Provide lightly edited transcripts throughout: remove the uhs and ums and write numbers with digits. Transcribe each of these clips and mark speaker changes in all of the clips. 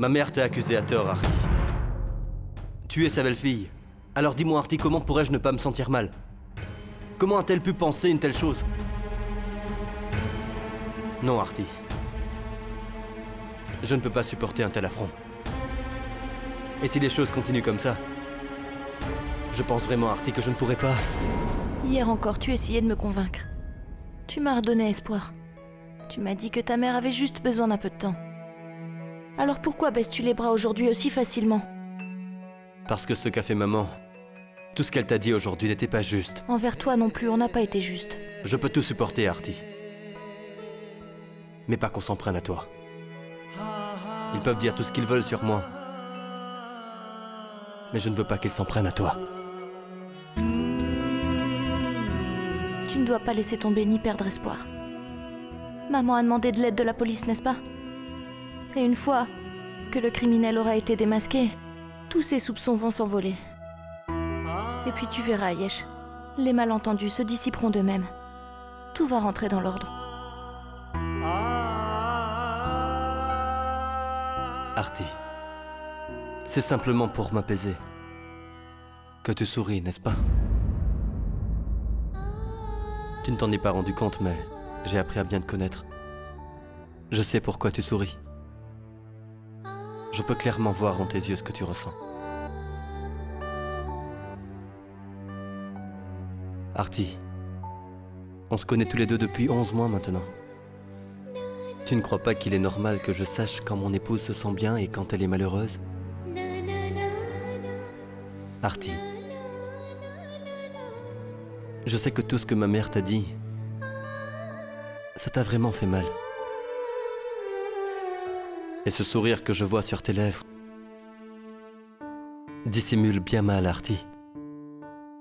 Speaker 1: Ma mère t'a accusé à tort, Artie. Tu es sa belle-fille. Alors dis-moi, Artie, comment pourrais-je ne pas me sentir mal? Comment a-t-elle pu penser une telle chose? Non, Artie. Je ne peux pas supporter un tel affront. Et si les choses continuent comme ça, je pense vraiment, Artie, que je ne pourrai pas...
Speaker 2: Hier encore, tu essayais de me convaincre. Tu m'as redonné espoir. Tu m'as dit que ta mère avait juste besoin d'un peu de temps. Alors pourquoi baisses-tu les bras aujourd'hui aussi facilement?
Speaker 1: Parce que ce qu'a fait maman, tout ce qu'elle t'a dit aujourd'hui n'était pas juste.
Speaker 2: Envers toi non plus, on n'a pas été juste.
Speaker 1: Je peux tout supporter, Artie. Mais pas qu'on s'en prenne à toi. Ils peuvent dire tout ce qu'ils veulent sur moi. Mais je ne veux pas qu'ils s'en prennent à toi.
Speaker 2: Tu ne dois pas laisser tomber ni perdre espoir. Maman a demandé de l'aide de la police, n'est-ce pas? Et une fois que le criminel aura été démasqué, tous ses soupçons vont s'envoler. Et puis tu verras, Yesh, les malentendus se dissiperont d'eux-mêmes. Tout va rentrer dans l'ordre.
Speaker 1: Artie, c'est simplement pour m'apaiser que tu souris, n'est-ce pas? Tu ne t'en es pas rendu compte, mais j'ai appris à bien te connaître. Je sais pourquoi tu souris. Je peux clairement voir dans tes yeux ce que tu ressens. Artie, on se connaît tous les deux depuis 11 mois maintenant. Tu ne crois pas qu'il est normal que je sache quand mon épouse se sent bien et quand elle est malheureuse? Artie, je sais que tout ce que ma mère t'a dit, ça t'a vraiment fait mal. Et ce sourire que je vois sur tes lèvres dissimule bien mal, Artie,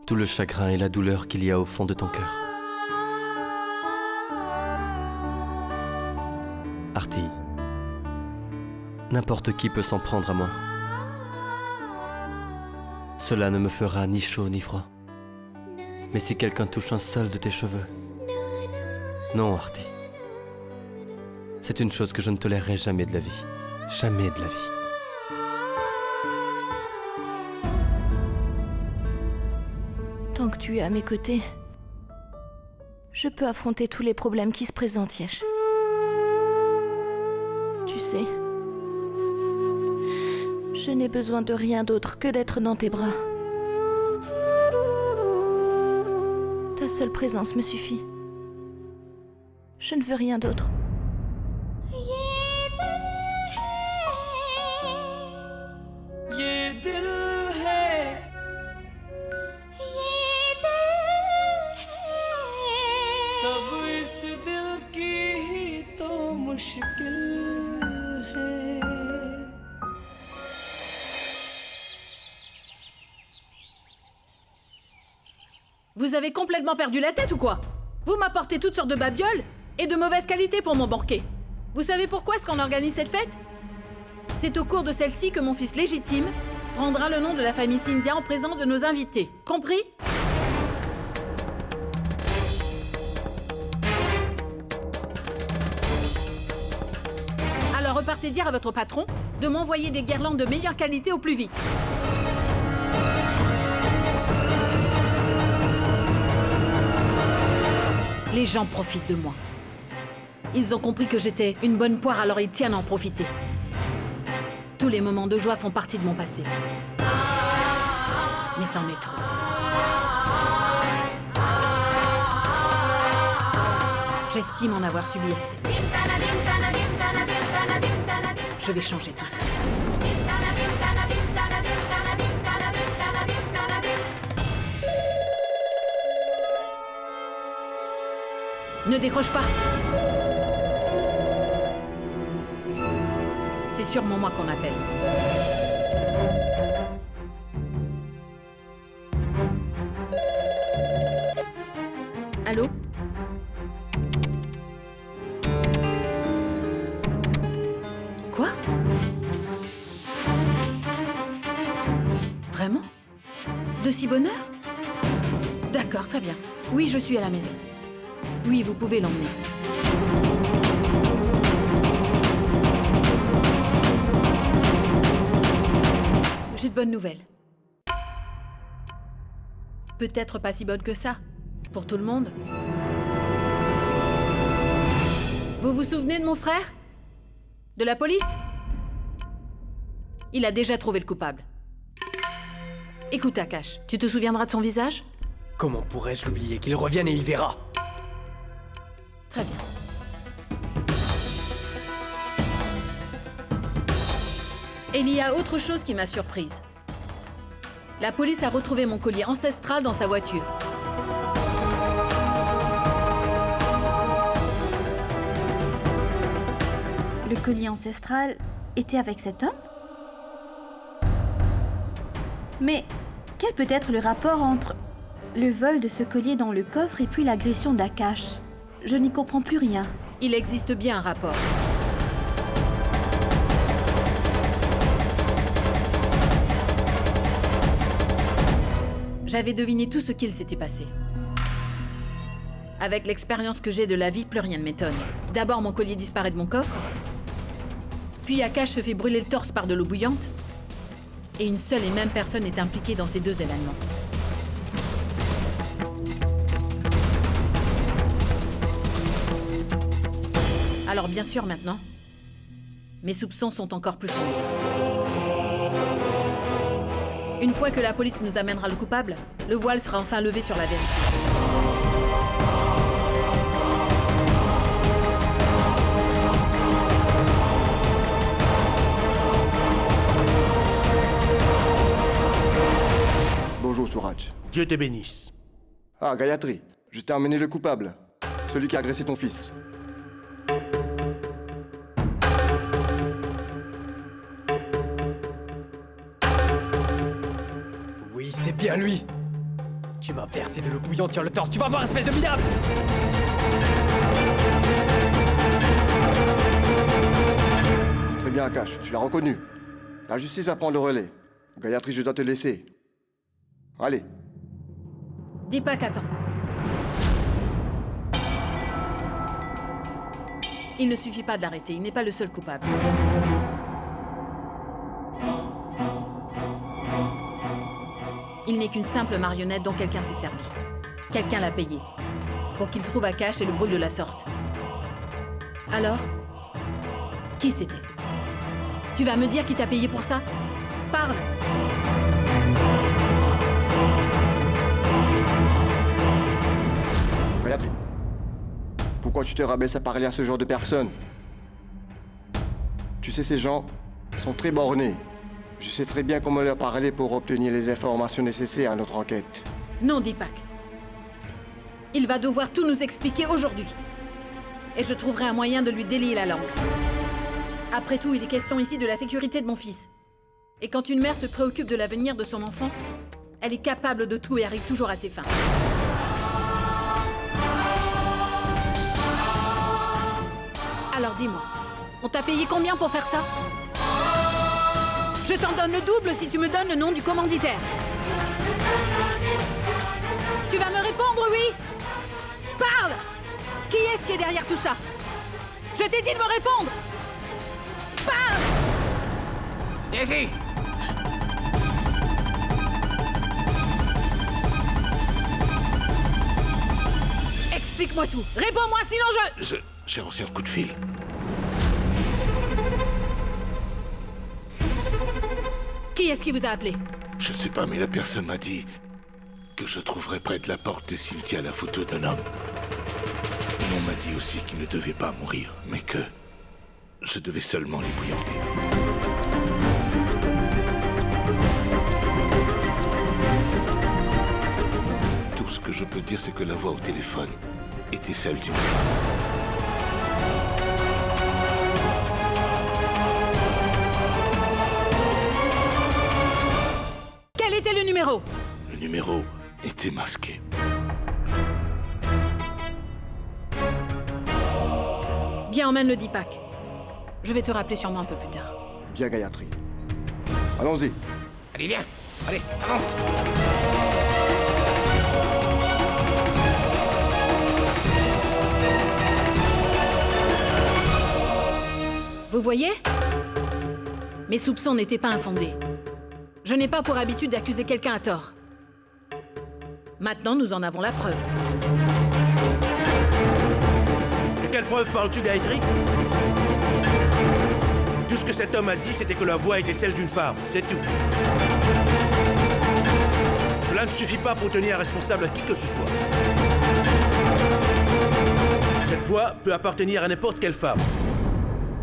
Speaker 1: tout le chagrin et la douleur qu'il y a au fond de ton cœur. Artie, n'importe qui peut s'en prendre à moi. Cela ne me fera ni chaud ni froid. Mais si quelqu'un touche un seul de tes cheveux... Non, Artie. C'est une chose que je ne tolérerai jamais de la vie. Jamais de la vie.
Speaker 2: Tant que tu es à mes côtés, je peux affronter tous les problèmes qui se présentent, Yesh. Tu sais, je n'ai besoin de rien d'autre que d'être dans tes bras. Ta seule présence me suffit. Je ne veux rien d'autre.
Speaker 3: Vous avez complètement perdu la tête ou quoi? Vous m'apportez toutes sortes de babioles et de mauvaise qualité pour mon banquet. Vous savez pourquoi est-ce qu'on organise cette fête? C'est au cours de celle-ci que mon fils légitime prendra le nom de la famille Cynthia en présence de nos invités. Compris? Alors repartez dire à votre patron de m'envoyer des guirlandes de meilleure qualité au plus vite. Les gens profitent de moi. Ils ont compris que j'étais une bonne poire, alors ils tiennent à en profiter. Tous les moments de joie font partie de mon passé. Mais c'en est trop. J'estime en avoir subi assez. Je vais changer tout ça. Ne décroche pas. C'est sûrement moi qu'on appelle. Allô? Quoi? Vraiment? De si bonne heure? D'accord, très bien. Oui, je suis à la maison. Oui, vous pouvez l'emmener. toute bonne nouvelle. Peut-être pas si bonne que ça, pour tout le monde. Vous vous souvenez de mon frère? De la police? Il a déjà trouvé le coupable. Écoute, Akash, tu te souviendras de son visage?
Speaker 4: Comment pourrais-je l'oublier? Qu'il revienne et il verra.
Speaker 3: Très bien. Et il y a autre chose qui m'a surprise. La police a retrouvé mon collier ancestral dans sa voiture.
Speaker 5: Le collier ancestral était avec cet homme? Mais quel peut être le rapport entre le vol de ce collier dans le coffre et puis l'agression d'Akash? Je n'y comprends plus rien.
Speaker 3: Il existe bien un rapport. J'avais deviné tout ce qu'il s'était passé. Avec l'expérience que j'ai de la vie, plus rien ne m'étonne. D'abord, mon collier disparaît de mon coffre. Puis Akash se fait brûler le torse par de l'eau bouillante. Et une seule et même personne est impliquée dans ces deux événements. Alors bien sûr maintenant, mes soupçons sont encore plus fondés. Une fois que la police nous amènera le coupable, le voile sera enfin levé sur la vérité.
Speaker 6: Bonjour Suraj.
Speaker 7: Dieu te bénisse.
Speaker 6: Ah, Gayatri, je t'ai emmené le coupable. Celui qui a agressé ton fils.
Speaker 4: Oui, c'est bien lui. Tu m'as versé de l'eau bouillante sur le torse. Tu vas voir, espèce de minable!
Speaker 6: Très bien, Akash, tu l'as reconnu. La justice va prendre le relais. Gayatri, je dois te laisser. Allez.
Speaker 3: Deepak, attends. Il ne suffit pas de l'arrêter, il n'est pas le seul coupable. Il n'est qu'une simple marionnette dont quelqu'un s'est servi. Quelqu'un l'a payé. Pour qu'il trouve Akash et le brûle de la sorte. Alors? Qui c'était? Tu vas me dire qui t'a payé pour ça? Parle!
Speaker 6: Gayatri, pourquoi tu te rabaisses à parler à ce genre de personnes? Tu sais, ces gens sont très bornés. Je sais très bien comment leur parler pour obtenir les informations nécessaires à notre enquête.
Speaker 3: Non, Deepak. Il va devoir tout nous expliquer aujourd'hui. Et je trouverai un moyen de lui délier la langue. Après tout, il est question ici de la sécurité de mon fils. Et quand une mère se préoccupe de l'avenir de son enfant, elle est capable de tout et arrive toujours à ses fins. Alors dis-moi, on t'a payé combien pour faire ça? Je t'en donne le double si tu me donnes le nom du commanditaire. Tu vas me répondre, oui? Parle! Qui est-ce qui est derrière tout ça? Je t'ai dit de me répondre! Parle!
Speaker 4: Ici!
Speaker 3: Explique-moi tout. Réponds-moi, sinon
Speaker 7: J'ai reçu un coup de fil.
Speaker 3: Qui est-ce qui vous a appelé?
Speaker 7: Je ne sais pas, mais la personne m'a dit que je trouverais près de la porte de Cynthia la photo d'un homme. Et on m'a dit aussi qu'il ne devait pas mourir, mais que je devais seulement l'ébouillanter. Tout ce que je peux dire, c'est que la voix au téléphone était celle d'une femme.
Speaker 3: Quel était le numéro?
Speaker 7: Le numéro était masqué.
Speaker 3: Bien, emmène le Deepak. Je vais te rappeler sûrement un peu plus tard.
Speaker 6: Bien, Gayatri. Allons-y.
Speaker 4: Allez, viens! Allez, avance!
Speaker 3: Vous voyez? Mes soupçons n'étaient pas infondés. Je n'ai pas pour habitude d'accuser quelqu'un à tort. Maintenant, nous en avons la preuve.
Speaker 8: De quelle preuve parles-tu, Gayatri? Tout ce que cet homme a dit, c'était que la voix était celle d'une femme. C'est tout. Cela ne suffit pas pour tenir responsable à qui que ce soit. Cette voix peut appartenir à n'importe quelle femme.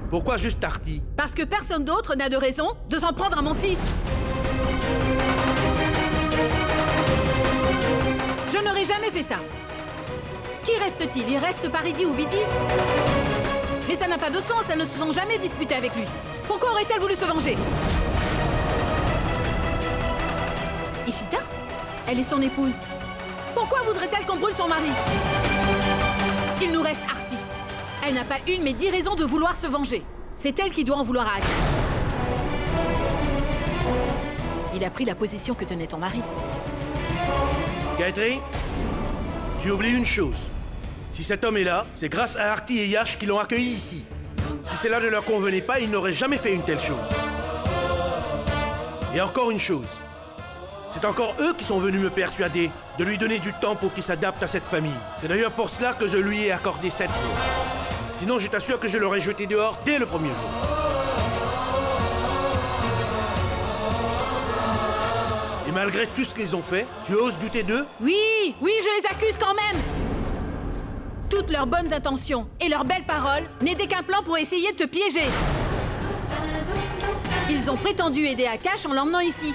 Speaker 8: Pourquoi juste Artie?
Speaker 3: Parce que personne d'autre n'a de raison de s'en prendre à mon fils. Je n'aurais jamais fait ça. Qui reste-t-il? Il reste Paridi ou Vidi? Mais ça n'a pas de sens, elles ne se sont jamais disputées avec lui. Pourquoi aurait-elle voulu se venger? Ishita? Elle est son épouse. Pourquoi voudrait-elle qu'on brûle son mari? Il nous reste Artie. Elle n'a pas une mais 10 raisons de vouloir se venger. C'est elle qui doit en vouloir à Akash. Il a pris la position que tenait ton mari.
Speaker 8: Gayatri, tu oublies une chose. Si cet homme est là, c'est grâce à Artie et Yash qui l'ont accueilli ici. Si cela ne leur convenait pas, ils n'auraient jamais fait une telle chose. Et encore une chose. C'est encore eux qui sont venus me persuader de lui donner du temps pour qu'il s'adapte à cette famille. C'est d'ailleurs pour cela que je lui ai accordé 7 jours. Sinon, je t'assure que je l'aurais jeté dehors dès le premier jour. Et malgré tout ce qu'ils ont fait, tu oses douter d'eux?
Speaker 3: Oui, je les accuse quand même. Toutes leurs bonnes intentions et leurs belles paroles n'étaient qu'un plan pour essayer de te piéger. Ils ont prétendu aider Akash en l'emmenant ici.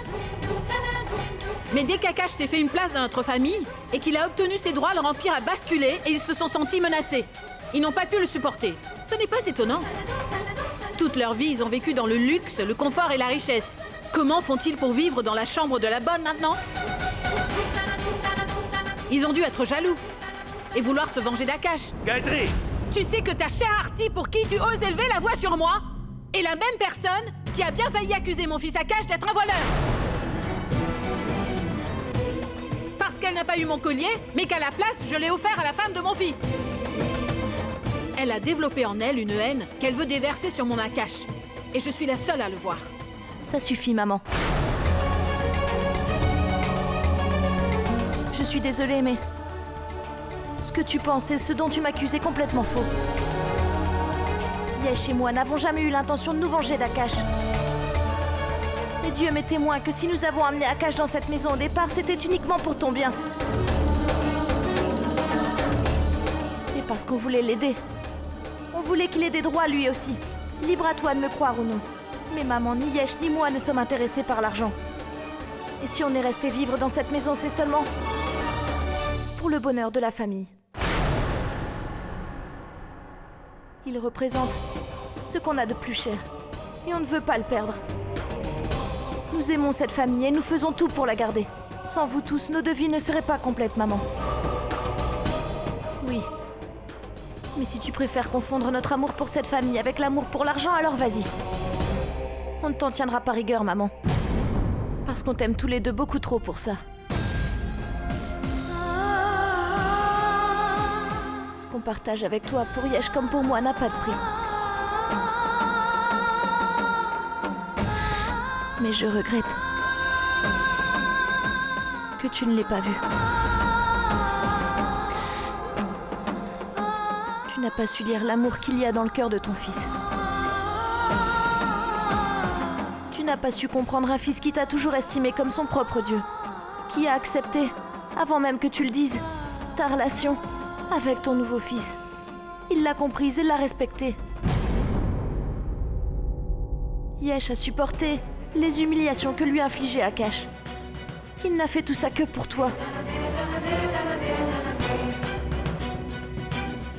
Speaker 3: Mais dès qu'Akash s'est fait une place dans notre famille et qu'il a obtenu ses droits, leur empire a basculé et ils se sont sentis menacés. Ils n'ont pas pu le supporter. Ce n'est pas étonnant. Toute leur vie, ils ont vécu dans le luxe, le confort et la richesse. Comment font-ils pour vivre dans la chambre de la bonne maintenant? Ils ont dû être jaloux et vouloir se venger d'Akash.
Speaker 8: Gayatri!
Speaker 3: Tu sais que ta chère Artie, pour qui tu oses élever la voix sur moi, est la même personne qui a bien failli accuser mon fils Akash d'être un voleur. Parce qu'elle n'a pas eu mon collier, mais qu'à la place, je l'ai offert à la femme de mon fils. Elle a développé en elle une haine qu'elle veut déverser sur mon Akash. Et je suis la seule à le voir.
Speaker 2: Ça suffit, maman. Je suis désolée, mais... ce que tu penses et ce dont tu m'accuses est complètement faux. Yesh et moi n'avons jamais eu l'intention de nous venger d'Akash. Et Dieu m'est témoin que si nous avons amené Akash dans cette maison au départ, c'était uniquement pour ton bien. Et parce qu'on voulait l'aider. On voulait qu'il ait des droits lui aussi. Libre à toi de me croire ou non. Mais maman, ni Yesh ni moi ne sommes intéressés par l'argent. Et si on est resté vivre dans cette maison, c'est seulement pour le bonheur de la famille. Il représente ce qu'on a de plus cher. Et on ne veut pas le perdre. Nous aimons cette famille et nous faisons tout pour la garder. Sans vous tous, nos deux vies ne seraient pas complètes, maman. Oui. Mais si tu préfères confondre notre amour pour cette famille avec l'amour pour l'argent, alors vas-y. On ne t'en tiendra pas rigueur, maman. Parce qu'on t'aime tous les deux beaucoup trop pour ça. Ce qu'on partage avec toi, pour Yesh comme pour moi, n'a pas de prix. Mais je regrette que tu ne l'aies pas vu. Tu n'as pas su lire l'amour qu'il y a dans le cœur de ton fils. Tu n'as pas su comprendre un fils qui t'a toujours estimé comme son propre Dieu, qui a accepté, avant même que tu le dises, ta relation avec ton nouveau fils. Il l'a comprise et l'a respectée. Yesh a supporté les humiliations que lui infligeait Akash. Il n'a fait tout ça que pour toi.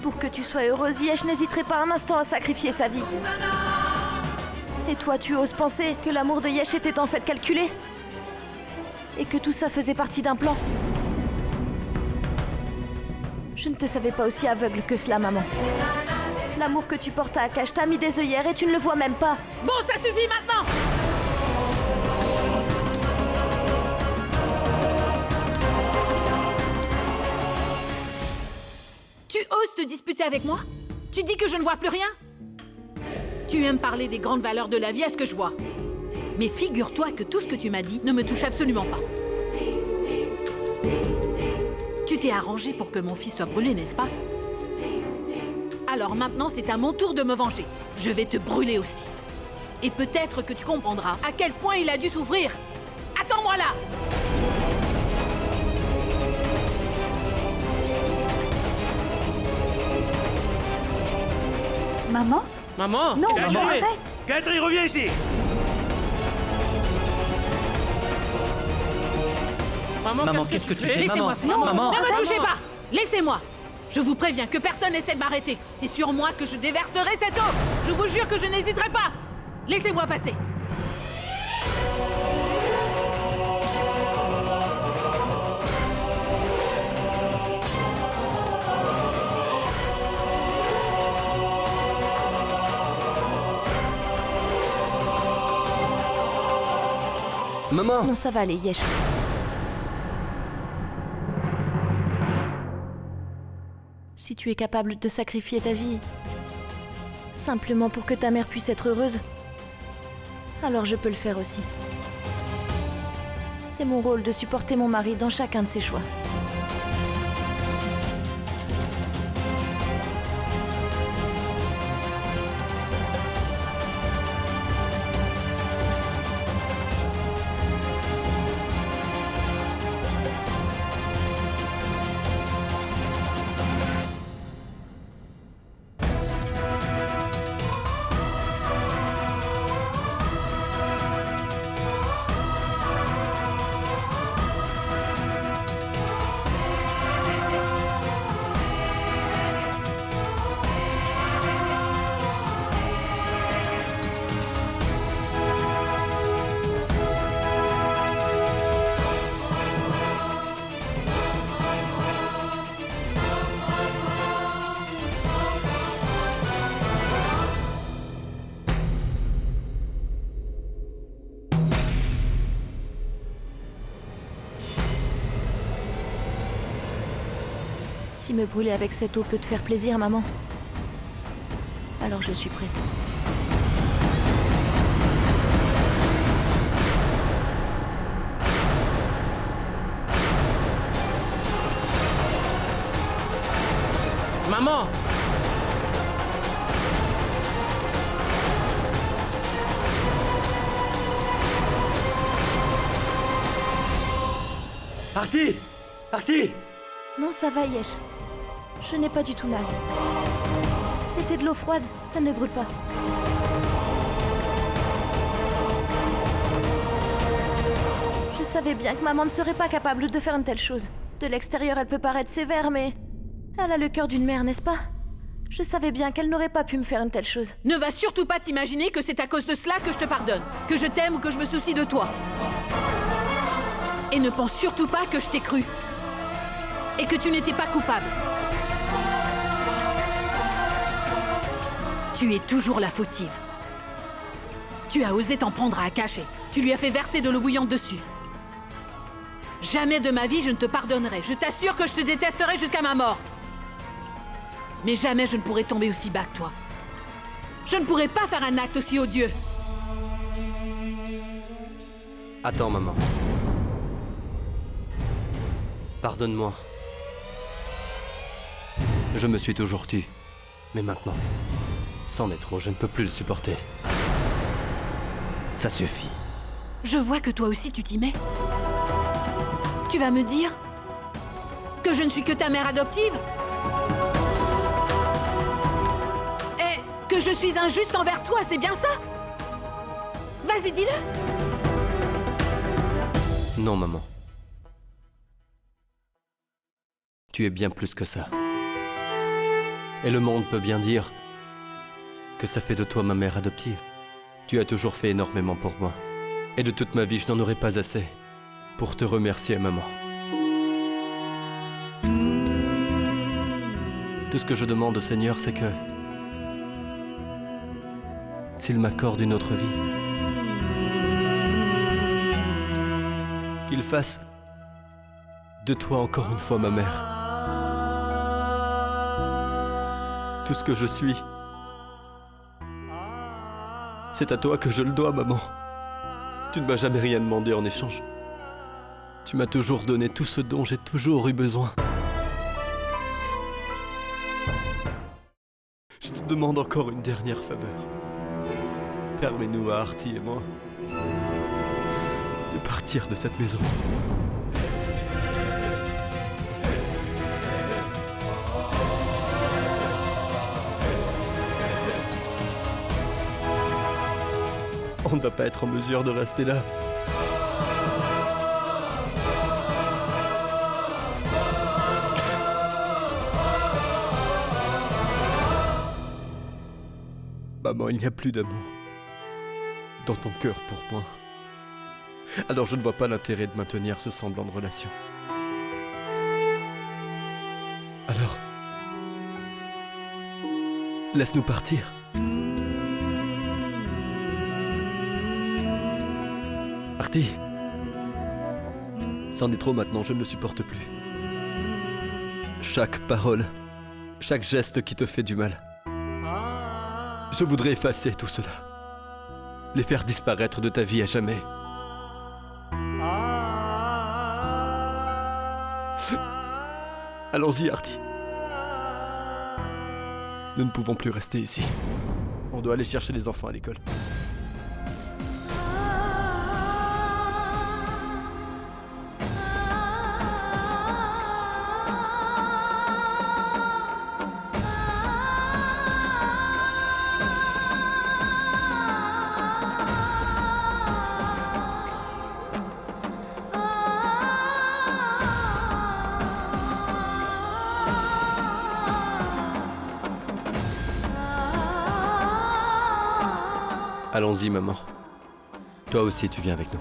Speaker 2: Pour que tu sois heureuse, Yesh n'hésiterait pas un instant à sacrifier sa vie. Et toi, tu oses penser que l'amour de Yesh était en fait calculé? Et que tout ça faisait partie d'un plan? Je ne te savais pas aussi aveugle que cela, maman. L'amour que tu portes à Akash t'a mis des œillères et tu ne le vois même pas.
Speaker 3: Bon, ça suffit maintenant! Tu oses te disputer avec moi? Tu dis que je ne vois plus rien? Tu aimes parler des grandes valeurs de la vie, à ce que je vois. Mais figure-toi que tout ce que tu m'as dit ne me touche absolument pas. Tu t'es arrangé pour que mon fils soit brûlé, n'est-ce pas? Alors maintenant, c'est à mon tour de me venger. Je vais te brûler aussi. Et peut-être que tu comprendras à quel point il a dû souffrir. Attends-moi là!
Speaker 5: Maman?
Speaker 4: Maman,
Speaker 5: Non,
Speaker 4: qu'est-ce que tu
Speaker 5: maman,
Speaker 4: fais?
Speaker 5: arrête!
Speaker 8: Gayatri, reviens ici!
Speaker 4: Maman, qu'est-ce que tu fais?
Speaker 3: Laissez-moi faire.
Speaker 4: Maman.
Speaker 3: Ne me
Speaker 5: Attends.
Speaker 3: touchez pas! Laissez-moi! Je vous préviens que personne n'essaie de m'arrêter. C'est sur moi que je déverserai cette eau. Je vous jure que je n'hésiterai pas. Laissez-moi passer.
Speaker 1: Maman!
Speaker 2: Non, ça va aller, Yesh. Si tu es capable de sacrifier ta vie, simplement pour que ta mère puisse être heureuse, alors je peux le faire aussi. C'est mon rôle de supporter mon mari dans chacun de ses choix. Si me brûler avec cette eau peut te faire plaisir, maman, alors je suis prête.
Speaker 4: Maman!
Speaker 8: Artie! Artie!
Speaker 2: Non, ça va, Yesh. Je n'ai pas du tout mal. C'était de l'eau froide, ça ne brûle pas. Je savais bien que maman ne serait pas capable de faire une telle chose. De l'extérieur, elle peut paraître sévère, mais elle a le cœur d'une mère, n'est-ce pas? Je savais bien qu'elle n'aurait pas pu me faire une telle chose.
Speaker 3: Ne va surtout pas t'imaginer que c'est à cause de cela que je te pardonne, que je t'aime ou que je me soucie de toi. Et ne pense surtout pas que je t'ai cru. Et que tu n'étais pas coupable. Tu es toujours la fautive. Tu as osé t'en prendre à Akash. Tu lui as fait verser de l'eau bouillante dessus. Jamais de ma vie je ne te pardonnerai. Je t'assure que je te détesterai jusqu'à ma mort. Mais jamais je ne pourrai tomber aussi bas que toi. Je ne pourrai pas faire un acte aussi odieux.
Speaker 1: Attends, maman. Pardonne-moi. Je me suis toujours tu. Mais maintenant, c'en est trop, je ne peux plus le supporter. Ça suffit.
Speaker 3: Je vois que toi aussi tu t'y mets. Tu vas me dire que je ne suis que ta mère adoptive? Et que je suis injuste envers toi, c'est bien ça? Vas-y, dis-le.
Speaker 1: Non, maman. Tu es bien plus que ça. Et le monde peut bien dire que ça fait de toi ma mère adoptive. Tu as toujours fait énormément pour moi. Et de toute ma vie, je n'en aurai pas assez pour te remercier, maman. Tout ce que je demande au Seigneur, c'est que s'il m'accorde une autre vie, qu'il fasse de toi encore une fois ma mère. Tout ce que je suis, c'est à toi que je le dois, maman. Tu ne m'as jamais rien demandé en échange. Tu m'as toujours donné tout ce dont j'ai toujours eu besoin. Je te demande encore une dernière faveur. Permets-nous à Artie et moi de partir de cette maison. On ne va pas être en mesure de rester là. Maman, il n'y a plus d'amour dans ton cœur pour moi. Alors je ne vois pas l'intérêt de maintenir ce semblant de relation. Alors, laisse-nous partir. Artie, c'en est trop maintenant, je ne le supporte plus. Chaque parole, chaque geste qui te fait du mal. Je voudrais effacer tout cela. Les faire disparaître de ta vie à jamais. Allons-y, Artie. Nous ne pouvons plus rester ici. On doit aller chercher les enfants à l'école. Allons-y, maman. Toi aussi, tu viens avec nous.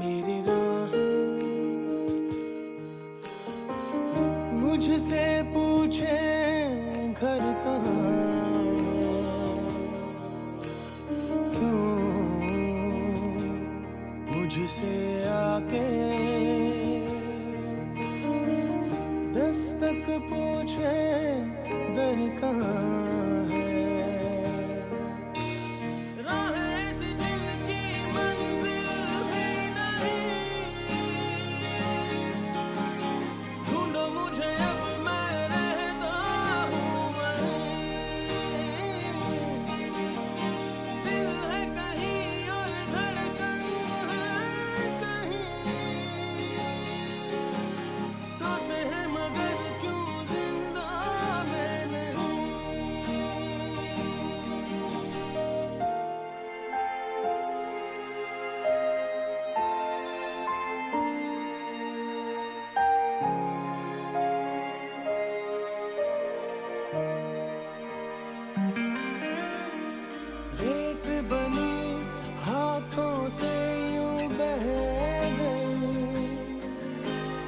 Speaker 9: मेरी राहें मुझसे पूछे घर कहाँ, क्यों मुझसे आके दस्तक पूछे दर कहाँ है।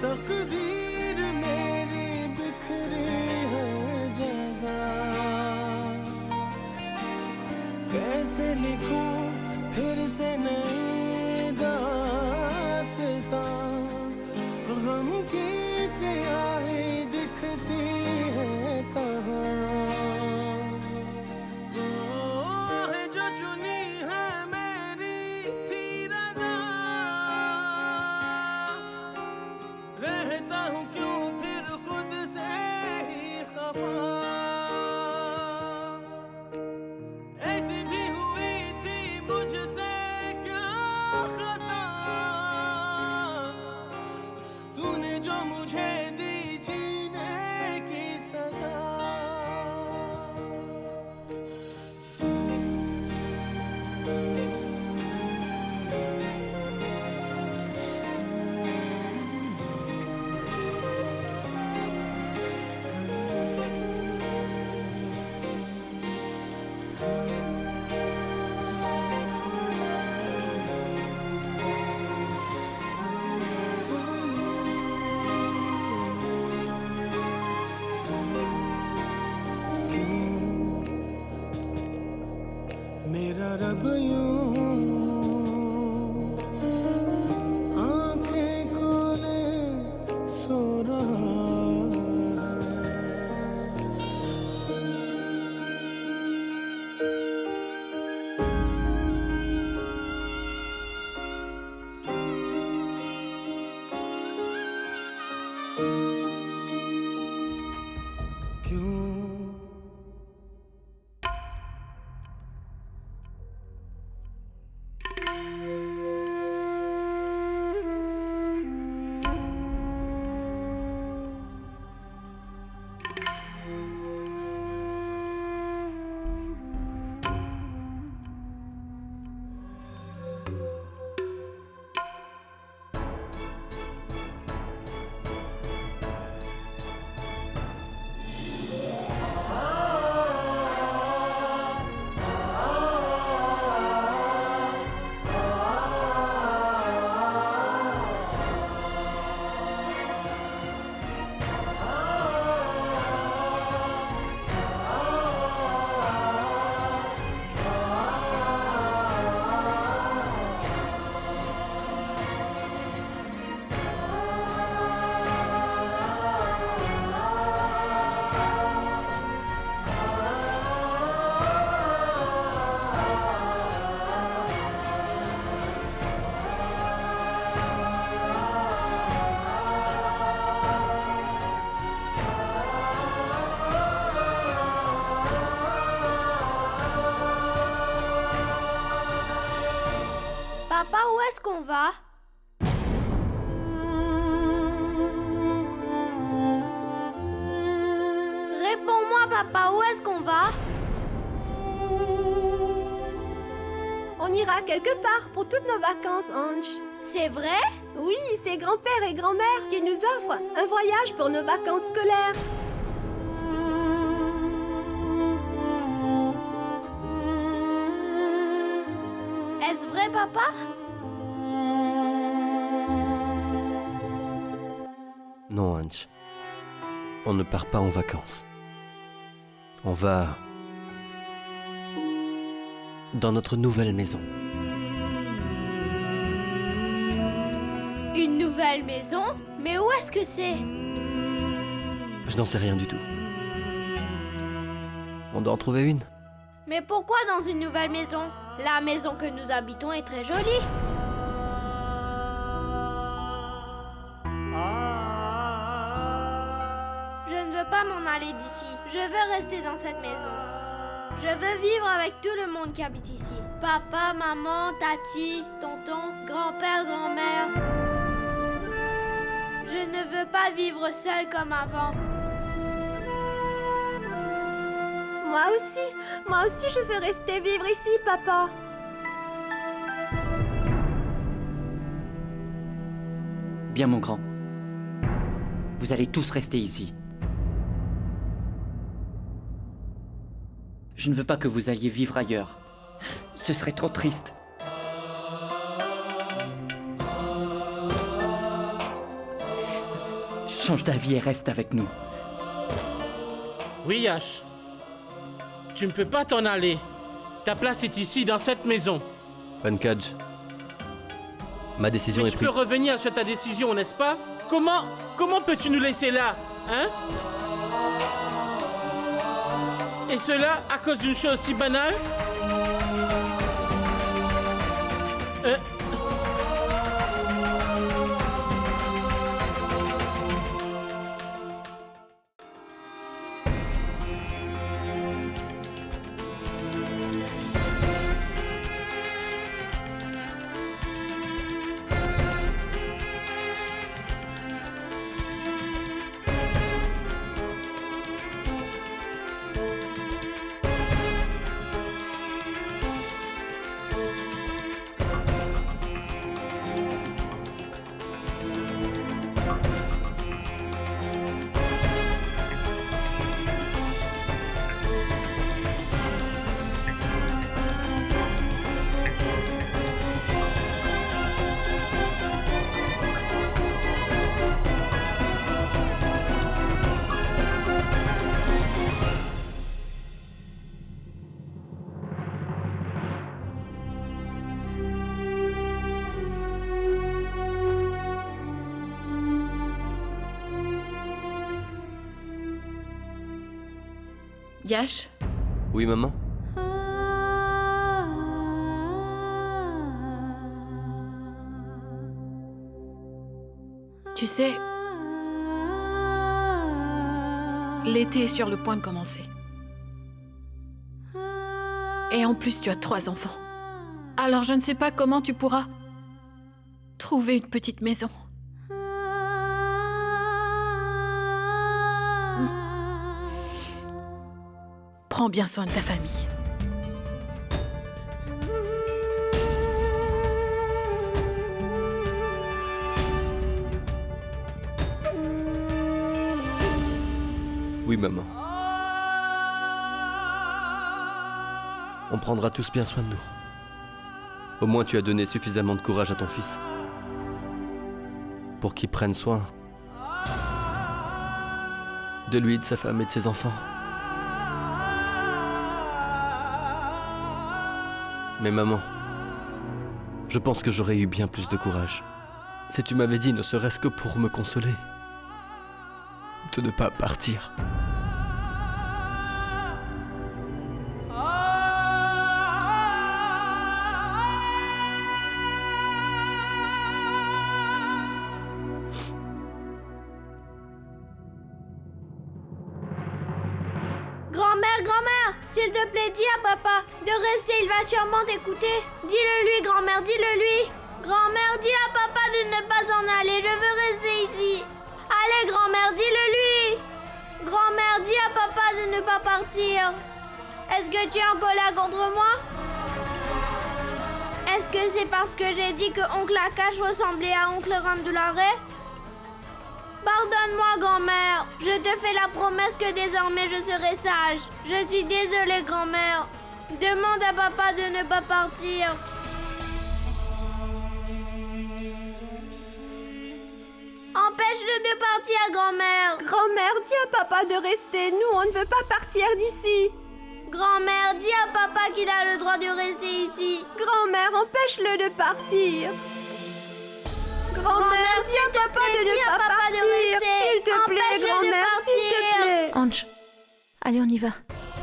Speaker 9: तकदीर मेरी बिखरी हर जगह, कैसे लिखूं फिर से नई दास्तां, गम की स्याही दिखती है कहाँ। है जो चुनी है मेरी थी रज़ा, रहता हूँ क्यों फिर खुद से ही खफा। ऐसी भी हुई थी मुझसे क्या
Speaker 10: papa, où est-ce qu'on va?
Speaker 11: On ira quelque part pour toutes nos vacances, Ange.
Speaker 10: C'est vrai?
Speaker 11: Oui, c'est grand-père et grand-mère qui nous offrent un voyage pour nos vacances scolaires.
Speaker 10: Est-ce vrai, papa?
Speaker 1: Non, Ange. On ne part pas en vacances. On va... dans notre nouvelle maison.
Speaker 10: Une nouvelle maison? Mais où est-ce que c'est?
Speaker 1: Je n'en sais rien du tout. On doit en trouver une.
Speaker 10: Mais pourquoi dans une nouvelle maison? La maison que nous habitons est très jolie. Je ne veux pas m'en aller d'ici. Je veux rester dans cette maison. Je veux vivre avec tout le monde qui habite ici. Papa, maman, tati, tonton, grand-père, grand-mère. Je ne veux pas vivre seule comme avant.
Speaker 11: Moi aussi je veux rester vivre ici, papa.
Speaker 12: Bien, mon grand. Vous allez tous rester ici. Je ne veux pas que vous alliez vivre ailleurs. Ce serait trop triste. Change d'avis et reste avec nous.
Speaker 9: Oui, Yash. Tu ne peux pas t'en aller. Ta place est ici, dans cette maison.
Speaker 1: Pankaj, ma décision
Speaker 9: Mais
Speaker 1: est
Speaker 9: tu
Speaker 1: prise.
Speaker 9: peux revenir sur ta décision, n'est-ce pas? Comment peux-tu nous laisser là, hein? Et cela à cause d'une chose si banale?
Speaker 3: Yash,
Speaker 1: Oui, maman?
Speaker 3: tu sais, l'été est sur le point de commencer. Et en plus, tu as 3 enfants. Alors je ne sais pas comment tu pourras trouver une petite maison. Prends bien soin de ta famille.
Speaker 1: Oui, maman. On prendra tous bien soin de nous. Au moins, tu as donné suffisamment de courage à ton fils. Pour qu'il prenne soin de lui, de sa femme et de ses enfants. Mais maman, je pense que j'aurais eu bien plus de courage si tu m'avais dit, ne serait-ce que pour me consoler, de ne pas partir.
Speaker 10: Grand-mère, s'il te plaît, dis à papa de rester, il va sûrement t'écouter. Dis-le lui, grand-mère, dis-le lui. Grand-mère, dis à papa de ne pas en aller, je veux rester ici. Allez, grand-mère, dis-le lui. Grand-mère, dis à papa de ne pas partir. partir? Est-ce que tu es en colère contre moi? Est-ce que c'est parce que j'ai dit que oncle Akash ressemblait à oncle Ramdoulare? Pardonne-moi, grand-mère. Je te fais la promesse que désormais je serai sage. Je suis désolée, grand-mère. Demande à papa de ne pas partir. Empêche-le de partir, grand-mère.
Speaker 11: Grand-mère, dis à papa de rester. Nous, on ne veut pas partir d'ici.
Speaker 10: Grand-mère, dis à papa qu'il a le droit de rester ici.
Speaker 11: Grand-mère, empêche-le de partir. Grand-mère, dis à papa de ne pas partir. S'il te plaît, grand-mère, s'il te plaît.
Speaker 2: Ange, allez, on y va.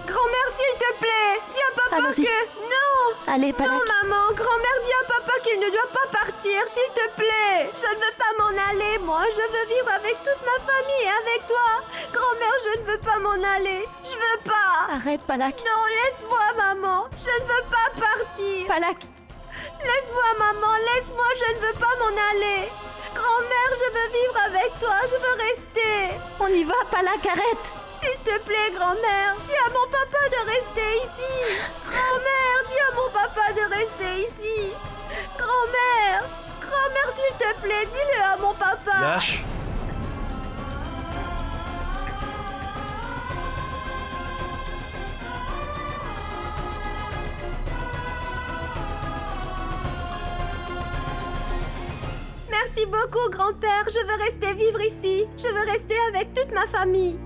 Speaker 11: Grand-mère, s'il te plaît, dis à papa
Speaker 2: Allons-y.
Speaker 11: que... Non.
Speaker 2: Allez, Palak.
Speaker 11: Non, maman, grand-mère, dis à papa qu'il ne doit pas partir, s'il te plaît. Je ne veux pas m'en aller, moi. Je veux vivre avec toute ma famille et avec toi. Grand-mère, je ne veux pas m'en aller. Je veux pas.
Speaker 2: Arrête, Palak.
Speaker 11: Non, laisse-moi, maman. Je ne veux pas partir.
Speaker 2: Palak.
Speaker 11: Laisse-moi, maman, laisse-moi, je ne veux pas m'en aller. Grand-mère, je veux vivre avec toi, je veux rester.
Speaker 2: On y va, Palak, arrête.
Speaker 11: S'il te plaît, grand-mère, dis à mon papa de rester ici. Grand-mère, dis à mon papa de rester ici. Grand-mère, grand-mère, s'il te plaît, dis-le à mon papa.
Speaker 8: Yash.
Speaker 11: Merci beaucoup, grand-père. Je veux rester vivre ici. Je veux rester avec toute ma famille.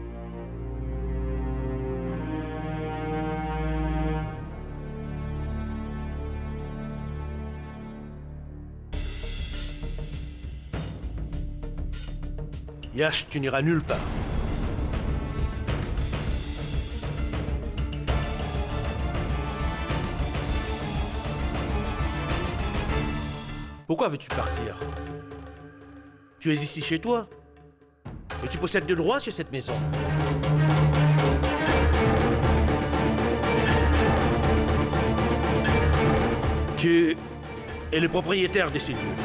Speaker 8: Yash, tu n'iras nulle part. Pourquoi veux-tu partir? Tu es ici chez toi. Et tu possèdes de droits sur cette maison. Tu es le propriétaire de ces lieux.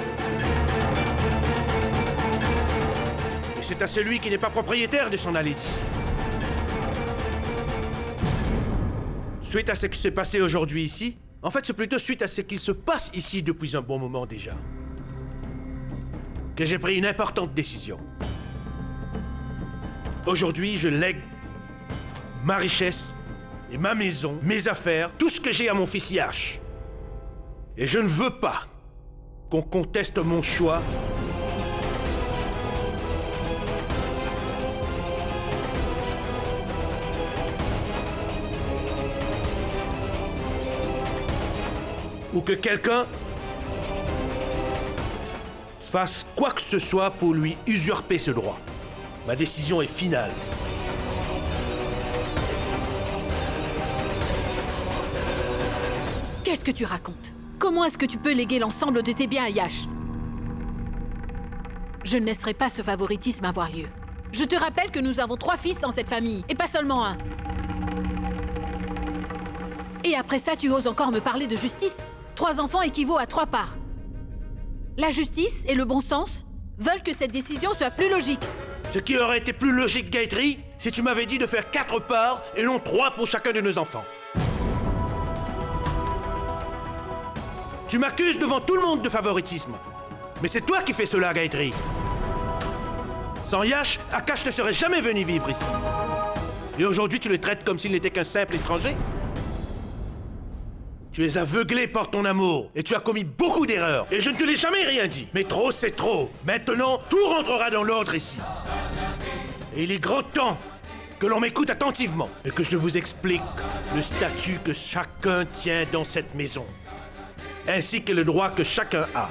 Speaker 8: Et c'est à celui qui n'est pas propriétaire de s'en aller d'ici. Suite à ce qui s'est passé aujourd'hui ici, en fait, c'est plutôt suite à ce qu'il se passe ici depuis un bon moment déjà, que j'ai pris une importante décision. Aujourd'hui, je lègue ma richesse et ma maison, mes affaires, tout ce que j'ai à mon fils Yash. Et je ne veux pas qu'on conteste mon choix. Ou que quelqu'un fasse quoi que ce soit pour lui usurper ce droit. Ma décision est finale.
Speaker 3: Qu'est-ce que tu racontes? Comment est-ce que tu peux léguer l'ensemble de tes biens à Yash? Je ne laisserai pas ce favoritisme avoir lieu. Je te rappelle que nous avons 3 fils dans cette famille, et pas seulement un. Et après ça, tu oses encore me parler de justice? 3 enfants équivaut à 3 parts. La justice et le bon sens veulent que cette décision soit plus logique.
Speaker 8: Ce qui aurait été plus logique, Gayatri, si tu m'avais dit de faire 4 parts et non 3 pour chacun de nos enfants. Tu m'accuses devant tout le monde de favoritisme. Mais c'est toi qui fais cela, Gayatri. Sans Yash, Akash ne serait jamais venu vivre ici. Et aujourd'hui, tu le traites comme s'il n'était qu'un simple étranger? Tu es aveuglé par ton amour et tu as commis beaucoup d'erreurs. Et je ne te l'ai jamais rien dit. Mais trop, c'est trop. Maintenant, tout rentrera dans l'ordre ici. Et il est grand temps que l'on m'écoute attentivement et que je vous explique le statut que chacun tient dans cette maison, ainsi que le droit que chacun a.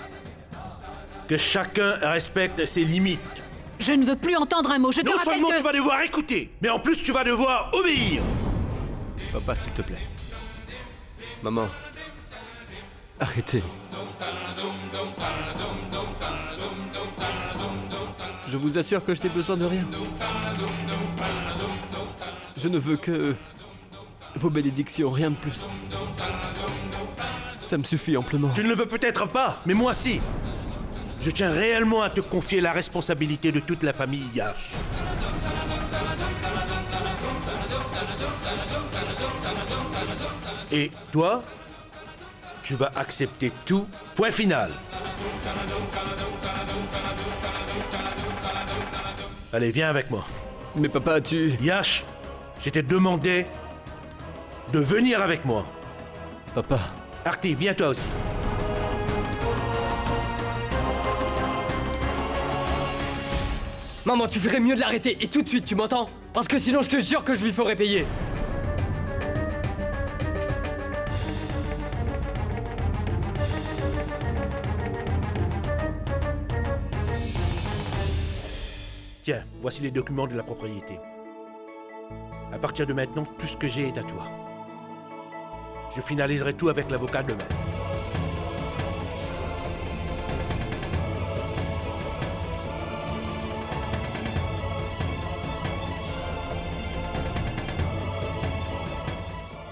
Speaker 8: Que chacun respecte ses limites.
Speaker 3: Je ne veux plus entendre un mot, je te rappelle que...
Speaker 8: Non seulement tu vas devoir écouter, mais en plus tu vas devoir obéir.
Speaker 1: Papa, s'il te plaît. Maman, arrêtez. Je vous assure que je n'ai besoin de rien. Je ne veux que vos bénédictions, rien de plus. Ça me suffit amplement.
Speaker 8: Tu ne le veux peut-être pas, mais moi si. Je tiens réellement à te confier la responsabilité de toute la famille Yash. Et toi, tu vas accepter tout, point final. Allez, viens avec moi.
Speaker 1: Mais papa, tu...
Speaker 8: Yash, je t'ai demandé de venir avec moi.
Speaker 1: Papa...
Speaker 8: Artie, viens toi aussi.
Speaker 4: Maman, tu ferais mieux de l'arrêter, et tout de suite, tu m'entends? Parce que sinon, je te jure que je lui ferai payer.
Speaker 8: Tiens, voici les documents de la propriété. À partir de maintenant, tout ce que j'ai est à toi. Je finaliserai tout avec l'avocat demain.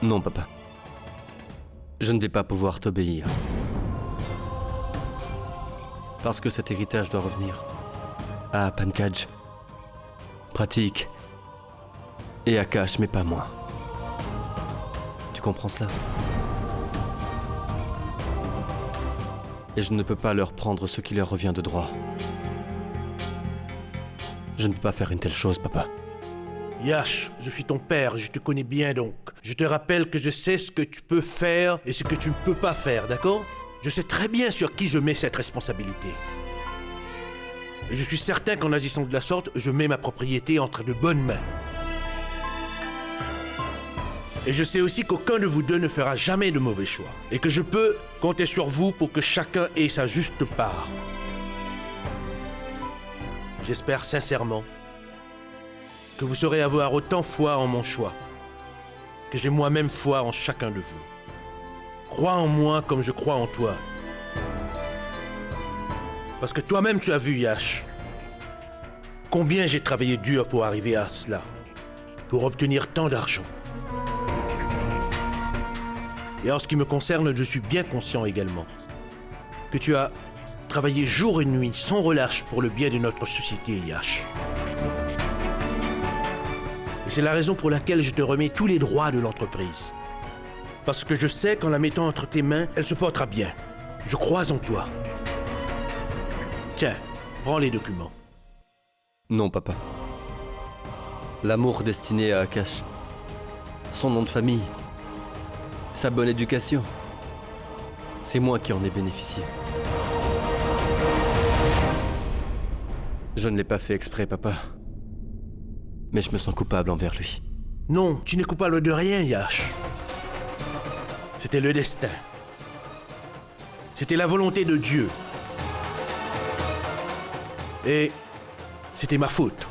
Speaker 1: Non, papa. Je ne vais pas pouvoir t'obéir. Parce que cet héritage doit revenir à Pankaj, Pratik et Akash, mais pas moi. Tu comprends cela? Et je ne peux pas leur prendre ce qui leur revient de droit. Je ne peux pas faire une telle chose, papa.
Speaker 8: Yash, je suis ton père, je te connais bien donc. Je te rappelle que je sais ce que tu peux faire et ce que tu ne peux pas faire, d'accord? Je sais très bien sur qui je mets cette responsabilité. Et je suis certain qu'en agissant de la sorte, je mets ma propriété entre de bonnes mains. Et je sais aussi qu'aucun de vous deux ne fera jamais de mauvais choix. Et que je peux compter sur vous pour que chacun ait sa juste part. J'espère sincèrement que vous saurez avoir autant foi en mon choix que j'ai moi-même foi en chacun de vous. Crois en moi comme je crois en toi. Parce que toi-même tu as vu, Yash, combien j'ai travaillé dur pour arriver à cela, pour obtenir tant d'argent. Et en ce qui me concerne, je suis bien conscient également que tu as travaillé jour et nuit sans relâche pour le bien de notre société, Yash. Et c'est la raison pour laquelle je te remets tous les droits de l'entreprise. Parce que je sais qu'en la mettant entre tes mains, elle se portera bien. Je crois en toi. Tiens, prends les documents.
Speaker 1: Non, papa. L'amour destiné à Akash, son nom de famille, sa bonne éducation, c'est moi qui en ai bénéficié. Je ne l'ai pas fait exprès, papa. Mais je me sens coupable envers lui.
Speaker 8: Non, tu n'es coupable de rien, Yash. C'était le destin. C'était la volonté de Dieu. Et c'était ma faute.